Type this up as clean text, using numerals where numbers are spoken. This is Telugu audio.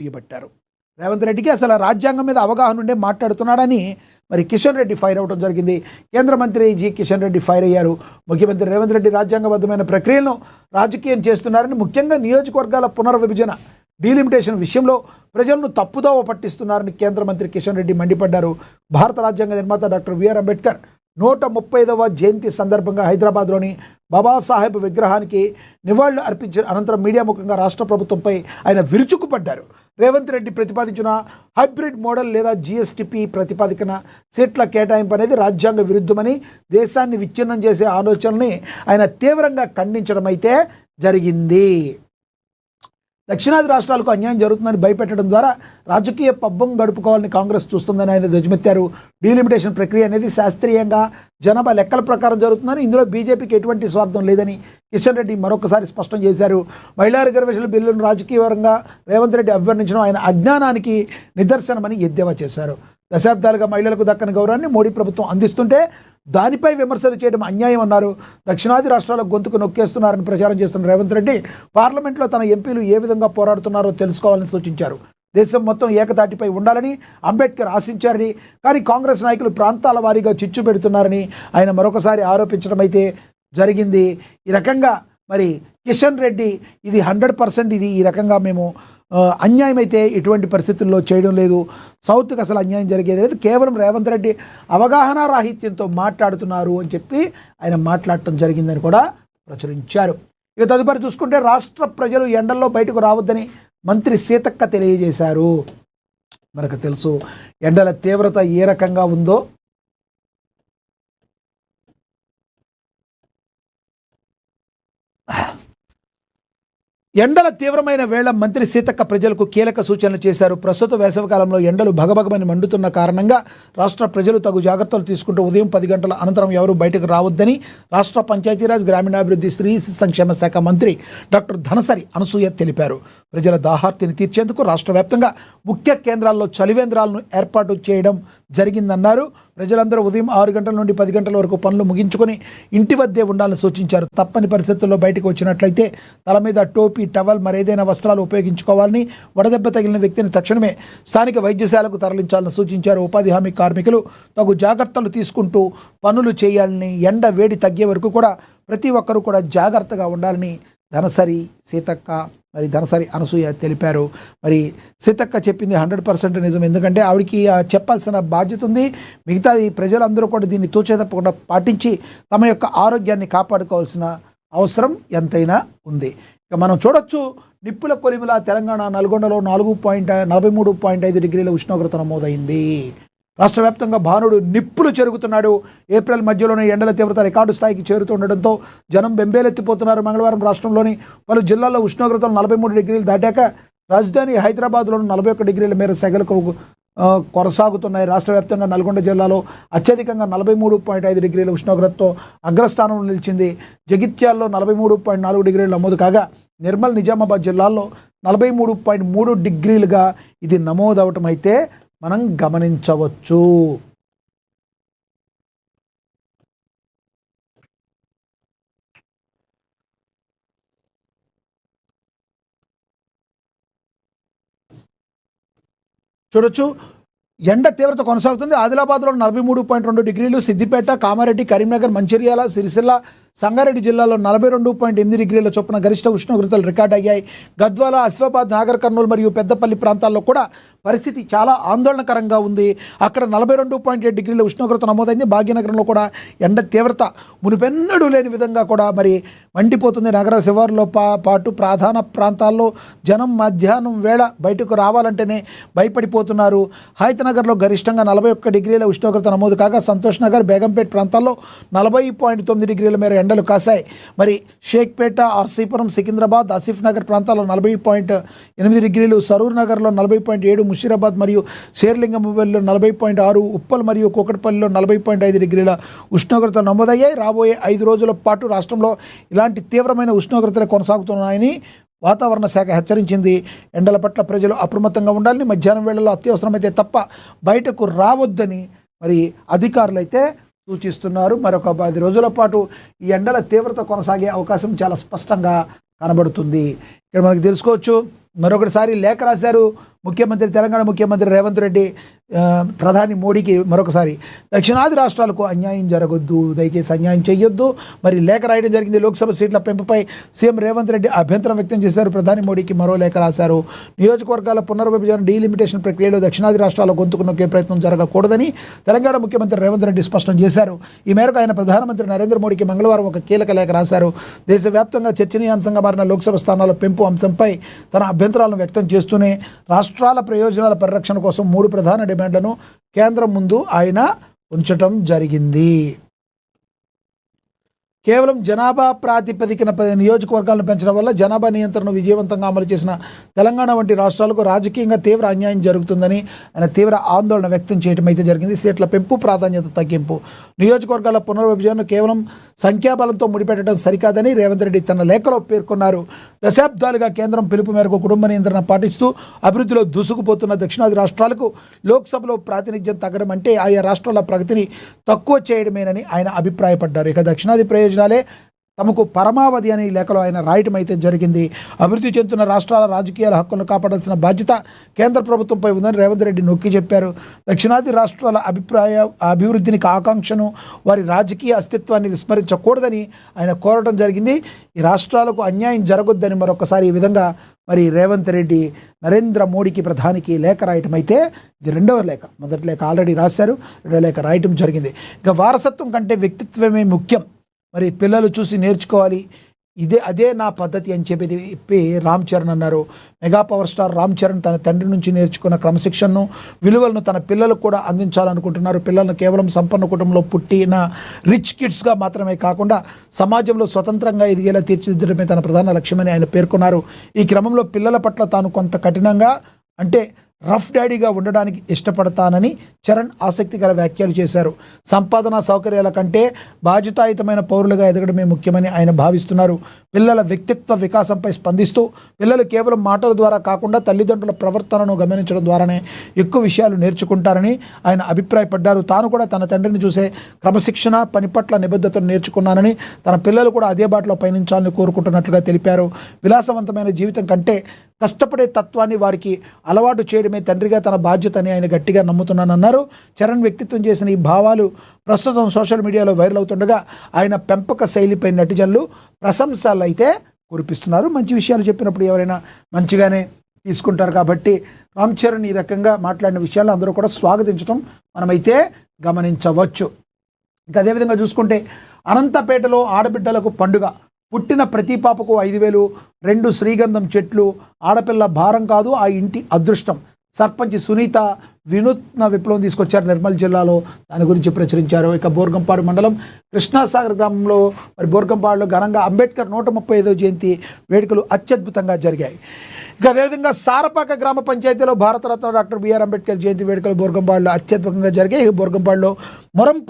దిగబట్టారు. రేవంత్ రెడ్డికి అసలు రాజ్యాంగం మీద అవగాహన ఉండే మాట్లాడుతున్నాడని మరి కిషన్ రెడ్డి ఫైర్ అవడం జరిగింది. కేంద్ర మంత్రి కిషన్ రెడ్డి ఫైర్ అయ్యారు. ముఖ్యమంత్రి రేవంత్ రెడ్డి రాజ్యాంగబద్ధమైన ప్రక్రియలను రాజకీయం చేస్తున్నారని, ముఖ్యంగా నియోజకవర్గాల పునర్విభజన డీలిమిటేషన్ విషయంలో ప్రజలను తప్పుదోవ పట్టిస్తున్నారని కేంద్ర మంత్రి కిషన్ రెడ్డి మండిపడ్డారు. భారత రాజ్యాంగ నిర్మాత డాక్టర్ బిఆర్ అంబేద్కర్ 135వ జయంతి సందర్భంగా హైదరాబాద్లోని బాబాసాహెబ్ విగ్రహానికి నివాళులు అర్పించిన అనంతరం మీడియా ముఖంగా రాష్ట్ర ప్రభుత్వంపై ఆయన విరుచుకుపడ్డారు. రేవంత్ రెడ్డి ప్రతిపాదించిన హైబ్రిడ్ మోడల్ లేదా జీఎస్టీపీ ప్రతిపాదికన సీట్ల కేటాయింపు అనేది రాజ్యాంగ విరుద్ధమని, దేశాన్ని విచ్ఛిన్నం చేసే ఆలోచనని ఆయన తీవ్రంగా ఖండించడం అయితే జరిగింది. దక్షిణాది రాష్ట్రాలకు అన్యాయం జరుగుతుందని భయపెట్టడం ద్వారా రాజకీయ పబ్బం గడుపుకోవాలని కాంగ్రెస్ చూస్తుందని ఆయన ధ్వజమెత్తారు. డీలిమిటేషన్ ప్రక్రియ అనేది శాస్త్రీయంగా జనాభా లెక్కల ప్రకారం జరుగుతుందని, ఇందులో బీజేపీకి ఎటువంటి స్వార్థం లేదని కిషన్ రెడ్డి మరొకసారి స్పష్టం చేశారు. మహిళా రిజర్వేషన్ల బిల్లును రాజకీయపరంగా రేవంత్ రెడ్డి అభివర్ణించడం ఆయన అజ్ఞానానికి నిదర్శనమని ఎద్దేవా చేశారు. దశాబ్దాలుగా మహిళలకు దక్కని గౌరవాన్ని మోడీ ప్రభుత్వం అందిస్తుంటే దానిపై విమర్శలు చేయడం అన్యాయం అన్నారు. దక్షిణాది రాష్ట్రాల గొంతుకు నొక్కేస్తున్నారని ప్రచారం చేస్తున్న రేవంత్ రెడ్డి పార్లమెంట్లో తన ఎంపీలు ఏ విధంగా పోరాడుతున్నారో తెలుసుకోవాలని సూచించారు. దేశం మొత్తం ఏకతాటిపై ఉండాలని అంబేద్కర్ ఆశించారని, కానీ కాంగ్రెస్ నాయకులు ప్రాంతాల వారీగా చిచ్చు పెడుతున్నారని ఆయన మరొకసారి ఆరోపించడం అయితే జరిగింది. ఈ రకంగా మరి కిషన్ రెడ్డి ఇది 100% ఇది ఈ రకంగా మేము అన్యాయం అయితే ఎటువంటి పరిస్థితుల్లో చేయడం లేదు, సౌత్కి అసలు అన్యాయం జరిగేది లేదు, కేవలం రేవంత్ రెడ్డి అవగాహన రాహిత్యంతో మాట్లాడుతున్నారు అని చెప్పి ఆయన మాట్లాడటం జరిగిందని కూడా ప్రచురించారు. ఇక తదుపరి చూసుకుంటే రాష్ట్ర ప్రజలు ఎండల్లో బయటకు రావద్దని మంత్రి సీతక్క తెలియజేశారు. మనకు తెలుసు ఎండల తీవ్రత ఏ రకంగా ఉందో. ఎండల తీవ్రమైన వేళ మంత్రి సీతక్క ప్రజలకు కీలక సూచనలు చేశారు. ప్రస్తుత వేసవికాలంలో ఎండలు భగభగమని మండుతున్న కారణంగా రాష్ట్ర ప్రజలు తగు జాగ్రత్తలు తీసుకుంటూ ఉదయం 10 గంటల అనంతరం ఎవరూ బయటకు రావద్దని రాష్ట్ర పంచాయతీరాజ్ గ్రామీణాభివృద్ధి స్త్రీ సంక్షేమ శాఖ మంత్రి డాక్టర్ ధనసరి అనసూయ తెలిపారు. ప్రజల దాహార్తిని తీర్చేందుకు రాష్ట్ర వ్యాప్తంగా ముఖ్య కేంద్రాల్లో చలివేంద్రాలను ఏర్పాటు చేయడం జరిగిందన్నారు. ప్రజలందరూ ఉదయం 6 గంటల నుండి 10 గంటల వరకు పనులు ముగించుకొని ఇంటి వద్దే ఉండాలని సూచించారు. తప్పని పరిస్థితుల్లో బయటకు వచ్చినట్లయితే తల మీద టోపీ, టవల్, మరేదైనా వస్త్రాలు ఉపయోగించుకోవాలని, వడదెబ్బ తగిలిన వ్యక్తిని తక్షణమే స్థానిక వైద్యశాలకు తరలించాలని సూచించారు. ఉపాధి హామీ కార్మికులు తగు జాగ్రత్తలు తీసుకుంటూ పనులు చేయాలని, ఎండ వేడి తగ్గే వరకు కూడా ప్రతి ఒక్కరూ కూడా జాగ్రత్తగా ఉండాలని ధనసరి అనసూయ తెలిపారు. మరి సీతక్క చెప్పింది 100% నిజం. ఎందుకంటే ఆవిడికి చెప్పాల్సిన బాధ్యత ఉంది. మిగతాది ప్రజలందరూ కూడా దీన్ని తూచే తప్పకుండా పాటించి తమ యొక్క ఆరోగ్యాన్ని కాపాడుకోవాల్సిన అవసరం ఎంతైనా ఉంది. ఇక మనం చూడొచ్చు, నిప్పుల కొలిమిల తెలంగాణ నల్గొండలో 43.5 డిగ్రీల ఉష్ణోగ్రత నమోదైంది. రాష్ట్ర వ్యాప్తంగా భానుడు నిప్పులు చెరుగుతున్నాడు. ఏప్రిల్ మధ్యలోనే ఎండల తీవ్రత రికార్డు స్థాయికి చేరుతుండటంతో జనం బెంబేలెత్తిపోతున్నారు. మంగళవారం రాష్ట్రంలోని పలు జిల్లాల్లో ఉష్ణోగ్రతలు 43 డిగ్రీలు దాటాక రాజధాని హైదరాబాద్లోని 41 డిగ్రీల మేర సెగలకు కొనసాగుతున్నాయి. రాష్ట్ర వ్యాప్తంగా నల్గొండ జిల్లాలో అత్యధికంగా 43.5 డిగ్రీల ఉష్ణోగ్రతతో అగ్రస్థానంలో నిలిచింది. జగిత్యాల్లో 43.4 డిగ్రీలు నమోదు కాగా నిర్మల్, నిజామాబాద్ జిల్లాల్లో 43.3 డిగ్రీలుగా ఇది నమోదవటం అయితే మనం గమనించవచ్చు. చూడొచ్చు, ఎండ తీవ్రత కొనసాగుతుంది. ఆదిలాబాద్లో 43.2 డిగ్రీలు, సిద్దిపేట, కామారెడ్డి, కరీంనగర్, మంచిర్యాల, సిరిసిల్ల, సంగారెడ్డి జిల్లాలో 42.8 డిగ్రీల చొప్పున గరిష్ట ఉష్ణోగ్రతలు రికార్డ్ అయ్యాయి. గద్వాల, ఆసిఫాబాద్, నాగర్ కర్నూలు మరియు పెద్దపల్లి ప్రాంతాల్లో కూడా పరిస్థితి చాలా ఆందోళనకరంగా ఉంది. అక్కడ 42.7 డిగ్రీల ఉష్ణోగ్రత నమోదైంది. భాగ్యనగరంలో కూడా ఎండ తీవ్రత మునుపెన్నడూ లేని విధంగా కూడా మరి మండిపోతుంది. నగర శివారులో పాటు ప్రధాన ప్రాంతాల్లో జనం మధ్యాహ్నం వేళ బయటకు రావాలంటేనే భయపడిపోతున్నారు. హైతనగర్లో గరిష్టంగా 41 డిగ్రీల ఉష్ణోగ్రత నమోదు కాగా సంతోష్ నగర్, బేగంపేట్ ప్రాంతాల్లో 40.9 డిగ్రీల మేర ఎండలు కాశాయి. మరి షేక్పేట, ఆర్సీపురం, సికింద్రాబాద్, ఆసిఫ్ నగర్ ప్రాంతాల్లో 40.8 డిగ్రీలు, సరూర్ నగర్లో 40.7, ముషీరాబాద్ మరియు శేర్లింగంపల్లిలో 40.6, ఉప్పల్ మరియు కూకట్పల్లిలో 40.5 డిగ్రీల ఉష్ణోగ్రతలు నమోదయ్యాయి. రాబోయే 5 రోజుల పాటు రాష్ట్రంలో ఇలాంటి తీవ్రమైన ఉష్ణోగ్రతలు కొనసాగుతున్నాయని వాతావరణ శాఖ హెచ్చరించింది. ఎండల పట్ల ప్రజలు అప్రమత్తంగా ఉండాలని, మధ్యాహ్నం వేళల్లో అత్యవసరమైతే తప్ప బయటకు రావద్దని మరి అధికారులు అయితే సూచిస్తున్నారు. మరొక 10 రోజుల పాటు ఈ ఎండల తీవ్రత కొనసాగే అవకాశం చాలా స్పష్టంగా కనబడుతుంది. ఇక్కడ మనకు తెలుసుకోవచ్చు, మరొకసారి లేఖ రాశారు ముఖ్యమంత్రి, తెలంగాణ ముఖ్యమంత్రి రేవంత్ రెడ్డి ప్రధాని మోడీకి మరొకసారి దక్షిణాది రాష్ట్రాలకు అన్యాయం జరగొద్దు, దయచేసి అన్యాయం చేయొద్దు. మరి లేఖ రాయడం జరిగింది. లోక్సభ సీట్ల పెంపుపై సీఎం రేవంత్ రెడ్డి అభ్యంతరం వ్యక్తం చేశారు. ప్రధాని మోడీకి మరో లేఖ రాశారు. నియోజకవర్గాల పునర్విభజన డీలిమిటేషన్ ప్రక్రియలో దక్షిణాది రాష్ట్రాల గొంతుకు నొక్కే ప్రయత్నం జరగకూడదని తెలంగాణ ముఖ్యమంత్రి రేవంత్ రెడ్డి స్పష్టం చేశారు. ఈ మేరకు ఆయన ప్రధానమంత్రి నరేంద్ర మోడీకి మంగళవారం ఒక కీలక లేఖ రాశారు. దేశవ్యాప్తంగా చర్చనీయాంశంగా మారిన లోక్సభ స్థానాల పెంపు అంశంపై తన అభ్యంతరాలను వ్యక్తం చేస్తూనే రాష్ట్రాల ప్రయోజనాల పరిరక్షణ కోసం 3 ప్రధాన డిమాండ్లను కేంద్రం ముందు ఆయన ఉంచటం జరిగింది. కేవలం జనాభా ప్రాతిపదికన 10 నియోజకవర్గాలను పెంచడం వల్ల జనాభా నియంత్రణను విజయవంతంగా అమలు చేసిన తెలంగాణ వంటి రాష్ట్రాలకు రాజకీయంగా తీవ్ర అన్యాయం జరుగుతుందని ఆయన తీవ్ర ఆందోళన వ్యక్తం చేయడం అయితే జరిగింది. సీట్ల పెంపు, ప్రాధాన్యత తగ్గింపు, నియోజకవర్గాల పునర్విభజనను కేవలం సంఖ్యాబలంతో ముడిపెట్టడం సరికాదని రేవంత్ రెడ్డి తన లేఖలో పేర్కొన్నారు. దశాబ్దాలుగా కేంద్రం పిలుపు మేరకు కుటుంబ నియంత్రణ పాటిస్తూ అభివృద్ధిలో దూసుకుపోతున్న దక్షిణాది రాష్ట్రాలకు లోక్సభలో ప్రాతినిధ్యం తగ్గడం అంటే ఆయా రాష్ట్రాల ప్రగతిని తక్కువ చేయడమేనని ఆయన అభిప్రాయపడ్డారు. ఇక దక్షిణాది ప్రయోజనాలే తమకు పరమావధి అని లేఖలో ఆయన రాయటం అయితే జరిగింది. అభివృద్ధి చెందుతున్న రాష్ట్రాల రాజకీయాల హక్కులను కాపాడాల్సిన బాధ్యత కేంద్ర ప్రభుత్వంపై ఉందని రేవంత్ రెడ్డి నొక్కి చెప్పారు. దక్షిణాది రాష్ట్రాల అభివృద్ధిని, ఆకాంక్షను, వారి రాజకీయ అస్తిత్వాన్ని విస్మరించకూడదని ఆయన కోరటం జరిగింది. ఈ రాష్ట్రాలకు అన్యాయం జరగొద్దని మరొకసారి ఈ విధంగా మరి రేవంత్ రెడ్డి నరేంద్ర మోడీకి, ప్రధానికి లేఖ రాయటం అయితే ఇది రెండవ లేఖ. మొదటి లేఖ ఆల్రెడీ రాశారు, రెండవ లేఖ రాయటం జరిగింది. ఇక వారసత్వం కంటే వ్యక్తిత్వమే ముఖ్యం, మరి పిల్లలు చూసి నేర్చుకోవాలి, అదే నా పద్ధతి అని చెప్పి రామ్ చరణ్ అన్నారు. Mega power star Ram Charan తన తండ్రి నుంచి నేర్చుకున్న క్రమశిక్షణను, విలువలను తన పిల్లలకు కూడా అందించాలనుకుంటున్నారు. పిల్లలను కేవలం సంపన్న కుటుంబంలో పుట్టిన రిచ్ కిడ్స్గా మాత్రమే కాకుండా సమాజంలో స్వతంత్రంగా ఎదిగేలా తీర్చిదిద్దడమే తన ప్రధాన లక్ష్యమని ఆయన పేర్కొన్నారు. ఈ క్రమంలో పిల్లల పట్ల తాను కొంత కఠినంగా, అంటే రఫ్ డాడీగా ఉండడానికి ఇష్టపడతానని చరణ్ ఆసక్తికర వ్యాఖ్యలు చేశారు. సంపాదన సౌకర్యాల కంటే బాధ్యతాయుతమైన పౌరులుగా ఎదగడమే ముఖ్యమని ఆయన భావిస్తున్నారు. పిల్లల వ్యక్తిత్వ వికాసంపై స్పందిస్తూ పిల్లలు కేవలం మాటల ద్వారా కాకుండా తల్లిదండ్రుల ప్రవర్తనను గమనించడం ద్వారానే ఎక్కువ విషయాలు నేర్చుకుంటారని ఆయన అభిప్రాయపడ్డారు. తాను కూడా తన తండ్రిని చూసే క్రమశిక్షణ, పని పట్ల నిబద్ధతను నేర్చుకున్నానని, తన పిల్లలు కూడా అదే బాటలో పయనించాలని కోరుకుంటున్నట్లుగా తెలిపారు. విలాసవంతమైన జీవితం కంటే కష్టపడే తత్వాన్ని వారికి అలవాటు చేయడమే తండ్రిగా తన బాధ్యత అని ఆయన గట్టిగా నమ్ముతున్నానన్నారు. చరణ్ వ్యక్తిత్వం చేసిన ఈ భావాలు ప్రస్తుతం సోషల్ మీడియాలో వైరల్ అవుతుండగా ఆయన పెంపక శైలిపై నెటిజన్లు ప్రశంసలు అయితే కురిపిస్తున్నారు. మంచి విషయాలు చెప్పినప్పుడు ఎవరైనా మంచిగానే తీసుకుంటారు కాబట్టి రామ్ చరణ్ ఈ రకంగా మాట్లాడిన విషయాలు అందరూ కూడా స్వాగతించడం మనమైతే గమనించవచ్చు. ఇంకా అదేవిధంగా చూసుకుంటే అనంతపేటలో ఆడబిడ్డలకు పండుగ, పుట్టిన ప్రతి పాపకు 5,000, 2 శ్రీగంధం చెట్లు, ఆడపిల్ల భారం కాదు ఆ ఇంటి అదృష్టం. సర్పంచ్ సునీత వినూత్న విప్లవం తీసుకొచ్చారు నిర్మల్ జిల్లాలో, దాని గురించి ప్రచురించారు. ఇక బోర్గంపాడు మండలం కృష్ణాసాగర్ గ్రామంలో మరి బోర్గంపాడులో ఘనంగా అంబేద్కర్ 135వ జయంతి వేడుకలు అత్యద్భుతంగా జరిగాయి. ఇక అదేవిధంగా సారపాక గ్రామ పంచాయతీలో భారతరత్న డాక్టర్ బిఆర్ అంబేద్కర్ జయంతి వేడుకలు బోర్గంపాడులో అత్యద్భుతంగా జరిగాయి. బోర్గంపాడులో మొరంపల్లి